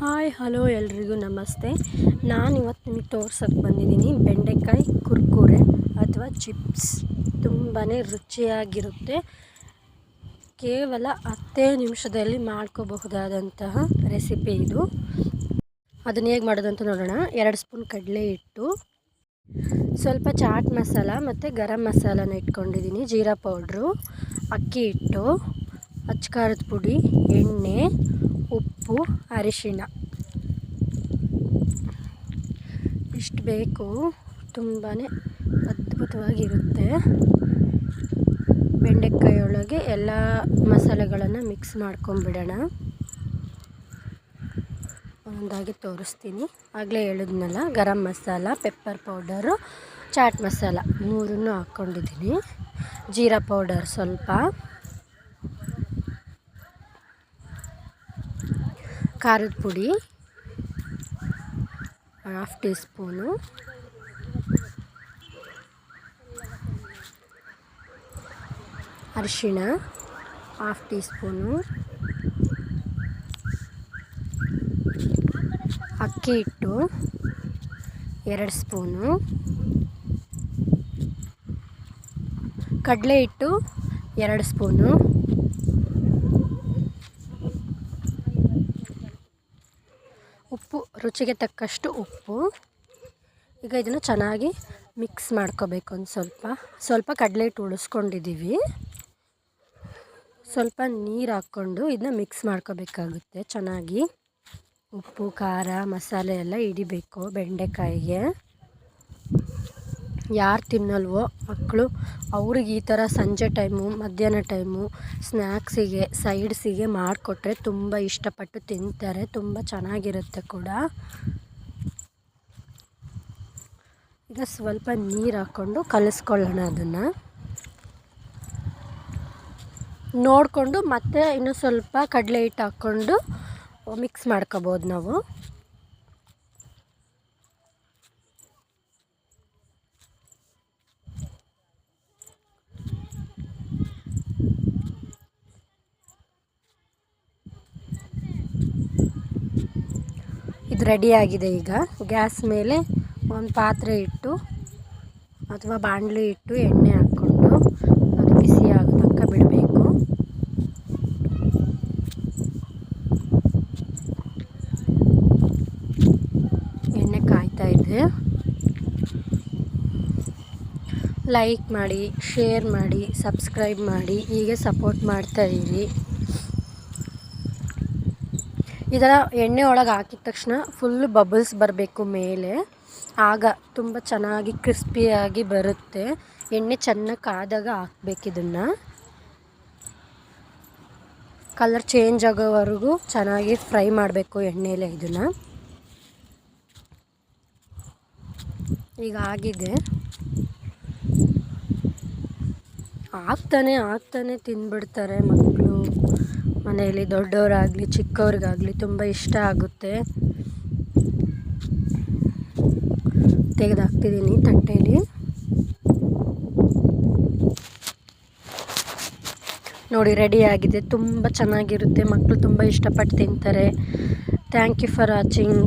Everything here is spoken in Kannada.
ಹಾಯ್ ಹಲೋ ಎಲ್ರಿಗೂ ನಮಸ್ತೆ. ನಾನಿವತ್ತು ನಿಮಗೆ ತೋರ್ಸೋಕ್ಕೆ ಬಂದಿದ್ದೀನಿ ಬೆಂಡೆಕಾಯಿ ಕುರ್ಕುರೆ ಅಥವಾ ಚಿಪ್ಸ್. ತುಂಬಾ ರುಚಿಯಾಗಿರುತ್ತೆ. ಕೇವಲ 10 ನಿಮಿಷದಲ್ಲಿ ಮಾಡ್ಕೋಬಹುದಾದಂತಹ ರೆಸಿಪಿ ಇದು. ಅದನ್ನು ಹೇಗೆ ಮಾಡೋದಂತ ನೋಡೋಣ. 2 ಸ್ಪೂನ್ ಕಡಲೆ ಹಿಟ್ಟು, ಸ್ವಲ್ಪ ಚಾಟ್ ಮಸಾಲ ಮತ್ತು ಗರಂ ಮಸಾಲನ ಇಟ್ಕೊಂಡಿದ್ದೀನಿ, ಜೀರಾ ಪೌಡ್ರು, ಅಕ್ಕಿ ಹಿಟ್ಟು, ಅಚ್ಚಕಾರದ ಪುಡಿ, ಎಣ್ಣೆ, ಉಪ್ಪು, ಅರಿಶಿಣ ಇಷ್ಟು ಬೇಕು. ತುಂಬಾ ಅದ್ಭುತವಾಗಿರುತ್ತೆ. ಬೆಂಡೆಕಾಯಿಯೊಳಗೆ ಎಲ್ಲ ಮಸಾಲೆಗಳನ್ನು ಮಿಕ್ಸ್ ಮಾಡ್ಕೊಂಬಿಡೋಣ. ಒಂದೊಂದಾಗಿ ತೋರಿಸ್ತೀನಿ. ಆಗಲೇ ಹೇಳಿದ್ನಲ್ಲ, ಗರಂ ಮಸಾಲ, ಪೆಪ್ಪರ್ ಪೌಡರು, ಚಾಟ್ ಮಸಾಲ 3 ಹಾಕ್ಕೊಂಡಿದ್ದೀನಿ. ಜೀರಾ ಪೌಡರ್ ಸ್ವಲ್ಪ, ಖಾರದ ಪುಡಿ 1/2 ಟೀ ಸ್ಪೂನು, ಅರಿಶಿಣ 1/2 ಟೀ ಸ್ಪೂನು, ಅಕ್ಕಿ ಹಿಟ್ಟು 2 ಸ್ಪೂನು, ಕಡಲೆ ಹಿಟ್ಟು 2 ಸ್ಪೂನು, ಉಪ್ಪು ರುಚಿಗೆ ತಕ್ಕಷ್ಟು ಉಪ್ಪು. ಈಗ ಇದನ್ನು ಚೆನ್ನಾಗಿ ಮಿಕ್ಸ್ ಮಾಡ್ಕೋಬೇಕು. ಸ್ವಲ್ಪ ಕಡಲೆ ಹಿಟ್ಟು ಉಳಿಸ್ಕೊಂಡಿದ್ದೀವಿ. ಸ್ವಲ್ಪ ನೀರು ಹಾಕ್ಕೊಂಡು ಇದನ್ನ ಮಿಕ್ಸ್ ಮಾಡ್ಕೋಬೇಕಾಗುತ್ತೆ ಚೆನ್ನಾಗಿ. ಉಪ್ಪು, ಖಾರ, ಮಸಾಲೆ ಎಲ್ಲ ಹಿಡಿಬೇಕು ಬೆಂಡೆಕಾಯಿಗೆ. ಯಾರು ತಿನ್ನಲ್ವೋ ಮಕ್ಕಳು, ಅವ್ರಿಗೆ ಈ ಥರ ಸಂಜೆ ಟೈಮು, ಮಧ್ಯಾಹ್ನ ಟೈಮು ಸ್ನ್ಯಾಕ್ಸಿಗೆ, ಸೈಡ್ಸಿಗೆ ಮಾಡಿಕೊಟ್ರೆ ತುಂಬ ಇಷ್ಟಪಟ್ಟು ತಿಂತಾರೆ. ತುಂಬ ಚೆನ್ನಾಗಿರುತ್ತೆ ಕೂಡ. ಈಗ ಸ್ವಲ್ಪ ನೀರು ಹಾಕ್ಕೊಂಡು ಕಲಿಸ್ಕೊಳ್ಳೋಣ. ಅದನ್ನು ನೋಡಿಕೊಂಡು ಮತ್ತೆ ಇನ್ನೂ ಸ್ವಲ್ಪ ಕಡಲೆ ಹಿಟ್ಟು ಹಾಕ್ಕೊಂಡು ಮಿಕ್ಸ್ ಮಾಡ್ಕೋಬೋದು ನಾವು. ಇದು ರೆಡಿಯಾಗಿದೆ. ಈಗ ಗ್ಯಾಸ್ ಮೇಲೆ ಒಂದು ಪಾತ್ರೆ ಇಟ್ಟು ಅಥವಾ ಬಾಣಲಿ ಇಟ್ಟು ಎಣ್ಣೆ ಹಾಕ್ಕೊಂಡು ಅದು ಬಿಸಿ ಆಗೋ ತನಕ ಬಿಡಬೇಕು. ಎಣ್ಣೆ ಕಾಯ್ತಾ ಇದೆ. ಲೈಕ್ ಮಾಡಿ, ಶೇರ್ ಮಾಡಿ, ಸಬ್ಸ್ಕ್ರೈಬ್ ಮಾಡಿ, ಹೀಗೆ ಸಪೋರ್ಟ್ ಮಾಡ್ತಾಯಿರಿ. ಇದರ ಎಣ್ಣೆ ಒಳಗೆ ಹಾಕಿದ ತಕ್ಷಣ ಫುಲ್ಲು ಬಬಲ್ಸ್ ಬರಬೇಕು ಮೇಲೆ. ಆಗ ತುಂಬ ಚೆನ್ನಾಗಿ ಕ್ರಿಸ್ಪಿಯಾಗಿ ಬರುತ್ತೆ. ಎಣ್ಣೆ ಚೆನ್ನಾಗಿ ಕಾದಾಗ ಹಾಕ್ಬೇಕು. ಇದನ್ನು ಕಲರ್ ಚೇಂಜ್ ಆಗೋವರೆಗೂ ಚೆನ್ನಾಗಿ ಫ್ರೈ ಮಾಡಬೇಕು ಎಣ್ಣೆಲೆ. ಇದನ್ನು ಈಗ ಆಗಿದೆ. ಆಗ್ತಾನೆ ತಿಂದ್ಬಿಡ್ತಾರೆ ಮಕ್ಕಳು. ಮನೆಯಲ್ಲಿ ದೊಡ್ಡವರಾಗಲಿ ಚಿಕ್ಕವ್ರಿಗಾಗಲಿ ತುಂಬ ಇಷ್ಟ ಆಗುತ್ತೆ. ತೆಗೆದಾಕ್ತಿದ್ದೀನಿ ತಟ್ಟೆಯಲ್ಲಿ. ನೋಡಿ, ರೆಡಿಯಾಗಿದೆ. ತುಂಬ ಚೆನ್ನಾಗಿರುತ್ತೆ. ಮಕ್ಕಳು ತುಂಬ ಇಷ್ಟಪಟ್ಟು ತಿಂತಾರೆ. Thank you for watching.